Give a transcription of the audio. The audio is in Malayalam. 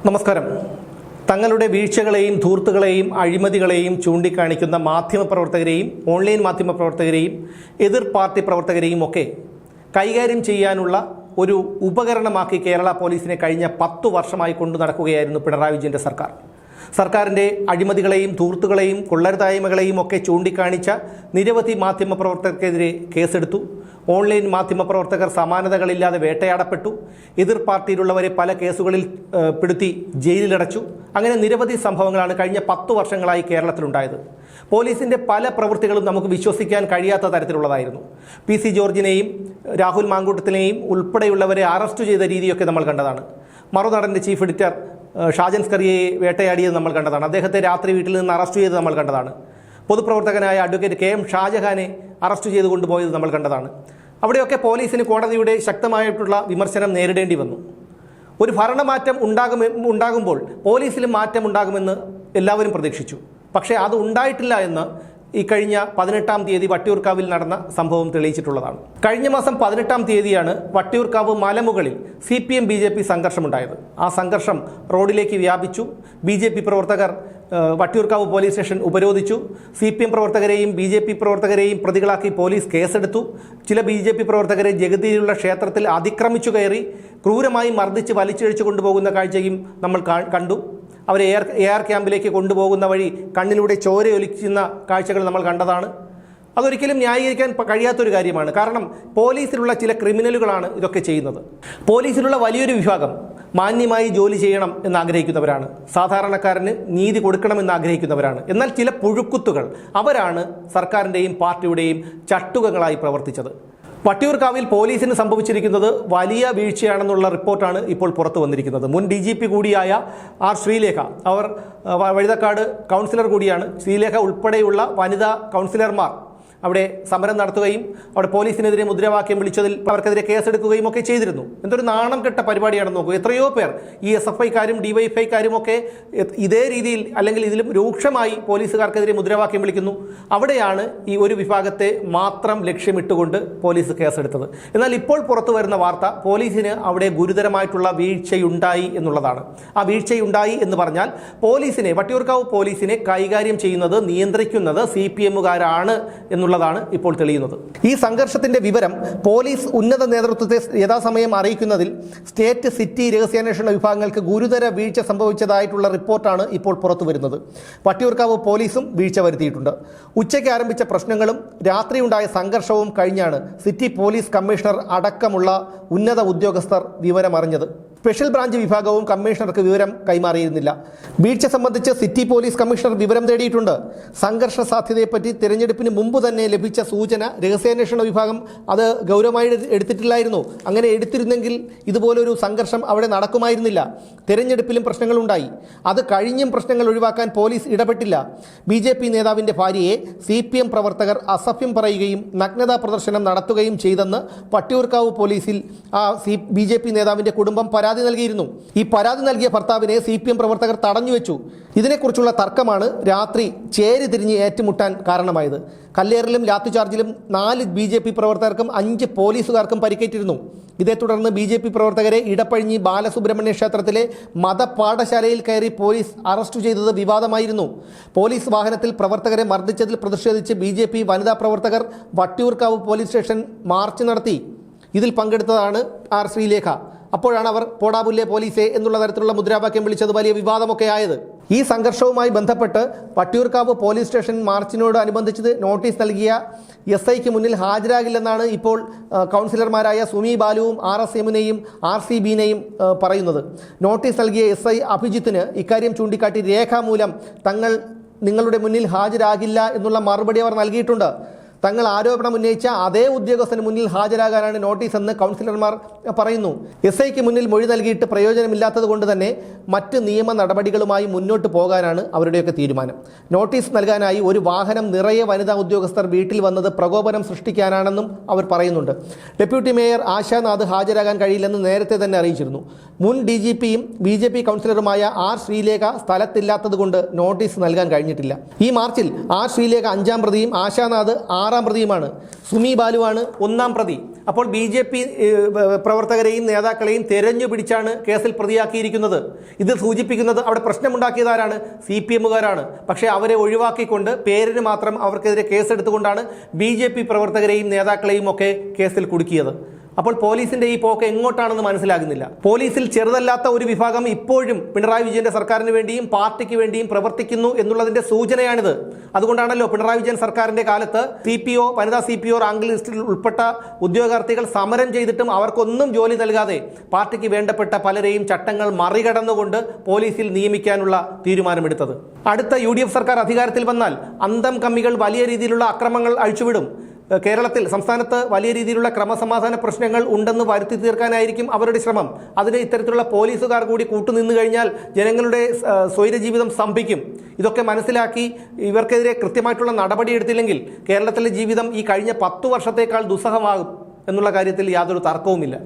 നമസ്കാരം. തങ്ങളുടെ വീഴ്ചകളെയും ധൂർത്തുകളെയും അഴിമതികളെയും ചൂണ്ടിക്കാണിക്കുന്ന മാധ്യമപ്രവർത്തകരെയും ഓൺലൈൻ മാധ്യമപ്രവർത്തകരെയും എതിർ പാർട്ടി പ്രവർത്തകരെയും ഒക്കെ കൈകാര്യം ചെയ്യാനുള്ള ഒരു ഉപകരണമാക്കി കേരള പോലീസിനെ കഴിഞ്ഞ 10 വർഷമായി കൊണ്ടു നടക്കുകയായിരുന്നു പിണറായി വിജയൻ്റെ സർക്കാർ. സർക്കാരിൻ്റെ അഴിമതികളെയും ധൂർത്തുകളെയും കൊള്ളരുതായ്മകളെയും ഒക്കെ ചൂണ്ടിക്കാണിച്ച നിരവധി മാധ്യമപ്രവർത്തകർക്കെതിരെ കേസെടുത്തു. ഓൺലൈൻ മാധ്യമപ്രവർത്തകർ സമാനതകളില്ലാതെ വേട്ടയാടപ്പെട്ടു. എതിർ പാർട്ടിയിലുള്ളവരെ പല കേസുകളിൽ പെടുത്തി ജയിലിലടച്ചു. അങ്ങനെ നിരവധി സംഭവങ്ങളാണ് കഴിഞ്ഞ 10 വർഷങ്ങളായി കേരളത്തിലുണ്ടായത്. പോലീസിൻ്റെ പല പ്രവൃത്തികളും നമുക്ക് വിശ്വസിക്കാൻ കഴിയാത്ത തരത്തിലുള്ളതായിരുന്നു. PC ജോർജിനെയും രാഹുൽ മാങ്കൂട്ടത്തിനെയും ഉൾപ്പെടെയുള്ളവരെ അറസ്റ്റ് ചെയ്ത രീതിയൊക്കെ നമ്മൾ കണ്ടതാണ്. മറുനാടൻ്റെ ചീഫ് എഡിറ്റർ ഷാജൻ സ്കറിയയെ വേട്ടയാടിയത് നമ്മൾ കണ്ടതാണ്. അദ്ദേഹത്തെ രാത്രി വീട്ടിൽ നിന്ന് അറസ്റ്റ് ചെയ്ത് നമ്മൾ കണ്ടതാണ്. പൊതുപ്രവർത്തകനായ അഡ്വക്കേറ്റ് KM ഷാജഹാനെ അറസ്റ്റ് ചെയ്ത് കൊണ്ടുപോയത് നമ്മൾ കണ്ടതാണ്. അവിടെയൊക്കെ പോലീസിന് കോടതിയുടെ ശക്തമായിട്ടുള്ള വിമർശനം നേരിടേണ്ടി വന്നു. ഒരു ഭരണമാറ്റം ഉണ്ടാകുമ്പോൾ പോലീസിലും മാറ്റം ഉണ്ടാകുമെന്ന് എല്ലാവരും പ്രതീക്ഷിച്ചു. പക്ഷേ അത് ഉണ്ടായിട്ടില്ല എന്ന് ഈ കഴിഞ്ഞ 18-ാം തീയതി വട്ടിയൂർക്കാവിൽ നടന്ന സംഭവം തെളിയിച്ചിട്ടുള്ളതാണ്. കഴിഞ്ഞ മാസം 18-ാം തീയതിയാണ് വട്ടിയൂർക്കാവ് മലമുകളിൽ CPM BJP സംഘർഷമുണ്ടായത്. ആ സംഘർഷം റോഡിലേക്ക് വ്യാപിച്ചു. BJP പ്രവർത്തകർ വട്ടിയൂർക്കാവ് പോലീസ് സ്റ്റേഷൻ ഉപരോധിച്ചു. CPM പ്രവർത്തകരെയും BJP പ്രവർത്തകരെയും പ്രതികളാക്കി പോലീസ് കേസെടുത്തു. ചില BJP പ്രവർത്തകരെ ജഗതിയിലുള്ള ക്ഷേത്രത്തിൽ അതിക്രമിച്ചു കയറി ക്രൂരമായി മർദ്ദിച്ച് വലിച്ചിഴച്ചു കൊണ്ടുപോകുന്ന കാഴ്ചയും നമ്മൾ കണ്ടു. അവരെ AR ക്യാമ്പിലേക്ക് കൊണ്ടുപോകുന്ന വഴി കണ്ണിലൂടെ ചോരയൊലിക്കുന്ന കാഴ്ചകൾ നമ്മൾ കണ്ടതാണ്. അതൊരിക്കലും ന്യായീകരിക്കാൻ കഴിയാത്തൊരു കാര്യമാണ്. കാരണം പോലീസിലുള്ള ചില ക്രിമിനലുകളാണ് ഇതൊക്കെ ചെയ്യുന്നത്. പോലീസിലുള്ള വലിയൊരു വിഭാഗം മാന്യമായി ജോലി ചെയ്യണം എന്നാഗ്രഹിക്കുന്നവരാണ്. സാധാരണക്കാരന് നീതി കൊടുക്കണമെന്ന് ആഗ്രഹിക്കുന്നവരാണ്. എന്നാൽ ചില പുഴുക്കുത്തുകൾ അവരാണ് സർക്കാരിൻ്റെയും പാർട്ടിയുടെയും ചട്ടുകങ്ങളായി പ്രവർത്തിച്ചത്. വട്ടിയൂർക്കാവിൽ പോലീസിന് സംഭവിച്ചിരിക്കുന്നത് വലിയ വീഴ്ചയാണെന്നുള്ള റിപ്പോർട്ടാണ് ഇപ്പോൾ പുറത്തു വന്നിരിക്കുന്നത്. മുൻ DGP കൂടിയായ R ശ്രീലേഖ, അവർ വഴുതക്കാട് കൗൺസിലർ കൂടിയാണ്. ശ്രീലേഖ ഉൾപ്പെടെയുള്ള വനിതാ കൗൺസിലർമാർ അവിടെ സമരം നടത്തുകയും അവിടെ പോലീസിനെതിരെ മുദ്രാവാക്യം വിളിച്ചതിൽ അവർക്കെതിരെ കേസെടുക്കുകയും ഒക്കെ ചെയ്തിരുന്നു. എന്തൊരു നാണം കെട്ട പരിപാടിയാണെന്ന് നോക്കൂ. എത്രയോ പേർ ഈ SFIക്കാരും DYFIക്കാരും ഒക്കെ ഇതേ രീതിയിൽ അല്ലെങ്കിൽ ഇതിലും രൂക്ഷമായി പോലീസുകാർക്കെതിരെ മുദ്രാവാക്യം വിളിക്കുന്നു. അവിടെയാണ് ഈ ഒരു വിഭാഗത്തെ മാത്രം ലക്ഷ്യമിട്ടുകൊണ്ട് പോലീസ് കേസെടുത്തത്. എന്നാൽ ഇപ്പോൾ പുറത്തു വരുന്ന വാർത്ത പോലീസിന് അവിടെ ഗുരുതരമായിട്ടുള്ള വീഴ്ചയുണ്ടായി എന്നുള്ളതാണ്. ആ വീഴ്ചയുണ്ടായി എന്ന് പറഞ്ഞാൽ പോലീസിനെ, വട്ടിയൂർക്കാവ് പോലീസിനെ കൈകാര്യം ചെയ്യുന്നത്, നിയന്ത്രിക്കുന്നത് CPMകാരാണ് എന്നുള്ളതാണ് ഇപ്പോൾ തെളിയുന്നത്. ഈ സംഘർഷത്തിന്റെ വിവരം പോലീസ് ഉന്നത നേതൃത്വത്തെ യഥാസമയം അറിയിക്കുന്നതിൽ സ്റ്റേറ്റ്, സിറ്റി രഹസ്യാന്വേഷണ വിഭാഗങ്ങൾക്ക് ഗുരുതര വീഴ്ച സംഭവിച്ചതായിട്ടുള്ള റിപ്പോർട്ടാണ് ഇപ്പോൾ പുറത്തു വരുന്നത്. വട്ടിയൂർക്കാവ് പോലീസും വീഴ്ച വരുത്തിയിട്ടുണ്ട്. ഉച്ചയ്ക്ക് ആരംഭിച്ച പ്രശ്നങ്ങളും രാത്രിയുണ്ടായ സംഘർഷവും കഴിഞ്ഞാണ് സിറ്റി പോലീസ് കമ്മീഷണർ അടക്കമുള്ള ഉന്നത ഉദ്യോഗസ്ഥർ വിവരമറിഞ്ഞത്. സ്പെഷ്യൽ ബ്രാഞ്ച് വിഭാഗവും കമ്മീഷണർക്ക് വിവരം കൈമാറിയിരുന്നില്ല. വീഴ്ച സംബന്ധിച്ച് സിറ്റി പോലീസ് കമ്മീഷണർ വിവരം തേടിയിട്ടുണ്ട്. സംഘർഷ സാധ്യതയെപ്പറ്റി തിരഞ്ഞെടുപ്പിന് മുമ്പ് തന്നെ ലഭിച്ച സൂചന രഹസ്യാന്വേഷണ വിഭാഗം അത് ഗൗരവമായി എടുത്തിട്ടില്ലായിരുന്നു. അങ്ങനെ എടുത്തിരുന്നെങ്കിൽ ഇതുപോലൊരു സംഘർഷം അവിടെ നടക്കുമായിരുന്നില്ല. തിരഞ്ഞെടുപ്പിലും പ്രശ്നങ്ങളുണ്ടായി. അത് കഴിഞ്ഞും പ്രശ്നങ്ങൾ ഒഴിവാക്കാൻ പോലീസ് ഇടപെട്ടില്ല. BJP നേതാവിൻ്റെ ഭാര്യയെ CPM പ്രവർത്തകർ അസഭ്യം പറയുകയും നഗ്നതാ പ്രദർശനം നടത്തുകയും ചെയ്തെന്ന് വട്ടിയൂർക്കാവ് പോലീസിൽ BJP നേതാവിൻ്റെ കുടുംബം പരാതി നൽകിയിരുന്നു. ഈ പരാതി നൽകിയ ഭർത്താവിനെ CPM പ്രവർത്തകർ തടഞ്ഞുവെച്ചു. ഇതിനെക്കുറിച്ചുള്ള തർക്കമാണ് രാത്രി ചേരി തിരിഞ്ഞ് ഏറ്റുമുട്ടാൻ കാരണമായത്. കല്ലേറിലും ലാത്തിചാർജിലും 4 BJP പ്രവർത്തകർക്കും 5 പോലീസുകാർക്കും പരിക്കേറ്റിരുന്നു. ഇതേ തുടർന്ന് BJP പ്രവർത്തകരെ ഇടപ്പഴിഞ്ഞി ബാലസുബ്രഹ്മണ്യ ക്ഷേത്രത്തിലെ മതപാഠശാലയിൽ കയറി പോലീസ് അറസ്റ്റ് ചെയ്തത് വിവാദമായിരുന്നു. പോലീസ് വാഹനത്തിൽ പ്രവർത്തകരെ മർദ്ദിച്ചതിൽ പ്രതിഷേധിച്ച് BJP വനിതാ പ്രവർത്തകർ വട്ടിയൂർക്കാവ് പോലീസ് സ്റ്റേഷൻ മാർച്ച് നടത്തി. ഇതിൽ പങ്കെടുത്തതാണ് R ശ്രീലേഖ. അപ്പോഴാണ് അവർ പോടാപുല്ലേ പോലീസേ എന്നുള്ള തരത്തിലുള്ള മുദ്രാവാക്യം വിളിച്ചത് വലിയ വിവാദമൊക്കെ ആയത്. ഈ സംഘർഷവുമായി ബന്ധപ്പെട്ട് വട്ടിയൂർക്കാവ് പോലീസ് സ്റ്റേഷൻ മാർച്ചിനോട് അനുബന്ധിച്ച് നോട്ടീസ് നൽകിയ SIക്ക് മുന്നിൽ ഹാജരാകില്ലെന്നാണ് ഇപ്പോൾ കൗൺസിലർമാരായ സുമി ബാലുവും RS യമുനയും RC ബീനയും പറയുന്നത്. നോട്ടീസ് നൽകിയ SI അഭിജിത്തിന് ഇക്കാര്യം ചൂണ്ടിക്കാട്ടി രേഖാമൂലം നിങ്ങളുടെ മുന്നിൽ ഹാജരാകില്ല എന്നുള്ള മറുപടി അവർ നൽകിയിട്ടുണ്ട്. തങ്ങൾ ആരോപണം ഉന്നയിച്ച അതേ ഉദ്യോഗസ്ഥന് മുന്നിൽ ഹാജരാകാനാണ് നോട്ടീസ് എന്ന് കൗൺസിലർമാർ പറയുന്നു. SIക്ക് മുന്നിൽ മൊഴി നൽകിയിട്ട് പ്രയോജനമില്ലാത്തത് കൊണ്ട് തന്നെ മറ്റ് നിയമ നടപടികളുമായി മുന്നോട്ട് പോകാനാണ് അവരുടെയൊക്കെ തീരുമാനം. നോട്ടീസ് നൽകാനായി ഒരു വാഹനം നിറയെ വനിതാ ഉദ്യോഗസ്ഥർ വീട്ടിൽ വന്നത് പ്രകോപനം സൃഷ്ടിക്കാനാണെന്നും അവർ പറയുന്നുണ്ട്. ഡെപ്യൂട്ടി മേയർ ആശാനാഥ് ഹാജരാകാൻ കഴിയില്ലെന്ന് നേരത്തെ തന്നെ അറിയിച്ചിരുന്നു. മുൻ DGPയും BJP കൗൺസിലറുമായ R ശ്രീലേഖ സ്ഥലത്തില്ലാത്തത് കൊണ്ട് നോട്ടീസ് നൽകാൻ കഴിഞ്ഞിട്ടില്ല. ഈ മാർച്ചിൽ R ശ്രീലേഖ 5-ാം പ്രതിയും ആശാനാഥ് 6-ാം പ്രതിയുമാണ്. സുമി ബാലുവാണ് 1-ാം പ്രതി. അപ്പോൾ BJP പ്രവർത്തകരെയും നേതാക്കളെയും തെരഞ്ഞു പിടിച്ചാണ് കേസിൽ പ്രതിയാക്കിയിരിക്കുന്നത്. ഇത് സൂചിപ്പിക്കുന്നത് അവിടെ പ്രശ്നമുണ്ടാക്കിയതാരാണ്? CPMകാരാണ്. പക്ഷേ അവരെ ഒഴിവാക്കിക്കൊണ്ട് പേരിന് മാത്രം അവർക്കെതിരെ കേസെടുത്തുകൊണ്ടാണ് BJP പ്രവർത്തകരെയും നേതാക്കളെയും ഒക്കെ കേസിൽ കുടുക്കിയത്. അപ്പോൾ പോലീസിന്റെ ഈ പോക്ക് എങ്ങോട്ടാണെന്ന് മനസ്സിലാകുന്നില്ല. പോലീസിൽ ചെറുതല്ലാത്ത ഒരു വിഭാഗം ഇപ്പോഴും പിണറായി വിജയന്റെ സർക്കാരിന് വേണ്ടിയും പാർട്ടിക്ക് വേണ്ടിയും പ്രവർത്തിക്കുന്നു എന്നുള്ളതിന്റെ സൂചനയാണിത്. അതുകൊണ്ടാണല്ലോ പിണറായി വിജയൻ സർക്കാരിന്റെ കാലത്ത് CPO വനിതാ CPO റാങ്ക് ലിസ്റ്റിൽ ഉൾപ്പെട്ട ഉദ്യോഗാർത്ഥികൾ സമരം ചെയ്തിട്ടും അവർക്കൊന്നും ജോലി നൽകാതെ പാർട്ടിക്ക് വേണ്ടപ്പെട്ട പലരെയും ചട്ടങ്ങൾ മറികടന്നുകൊണ്ട് പോലീസിൽ നിയമിക്കാനുള്ള തീരുമാനമെടുത്തത്. അടുത്ത UDF സർക്കാർ അധികാരത്തിൽ വന്നാൽ അന്തം കമ്മികൾ വലിയ രീതിയിലുള്ള അക്രമങ്ങൾ അഴിച്ചുവിടും. കേരളത്തിൽ സംസ്ഥാനത്ത് വലിയ രീതിയിലുള്ള ക്രമസമാധാന പ്രശ്നങ്ങൾ ഉണ്ടെന്ന് വരുത്തി തീർക്കാനായിരിക്കും അവരുടെ ശ്രമം. അതിന് ഇത്തരത്തിലുള്ള പോലീസുകാർ കൂടി കൂട്ടുനിന്നു കഴിഞ്ഞാൽ ജനങ്ങളുടെ സ്വൈരജീവിതം സ്തംഭിക്കും. ഇതൊക്കെ മനസ്സിലാക്കി ഇവർക്കെതിരെ കൃത്യമായിട്ടുള്ള നടപടിയെടുത്തില്ലെങ്കിൽ കേരളത്തിലെ ജീവിതം ഈ കഴിഞ്ഞ 10 വർഷത്തേക്കാൾ ദുസ്സഹമാകും എന്നുള്ള കാര്യത്തിൽ യാതൊരു തർക്കവുമില്ല.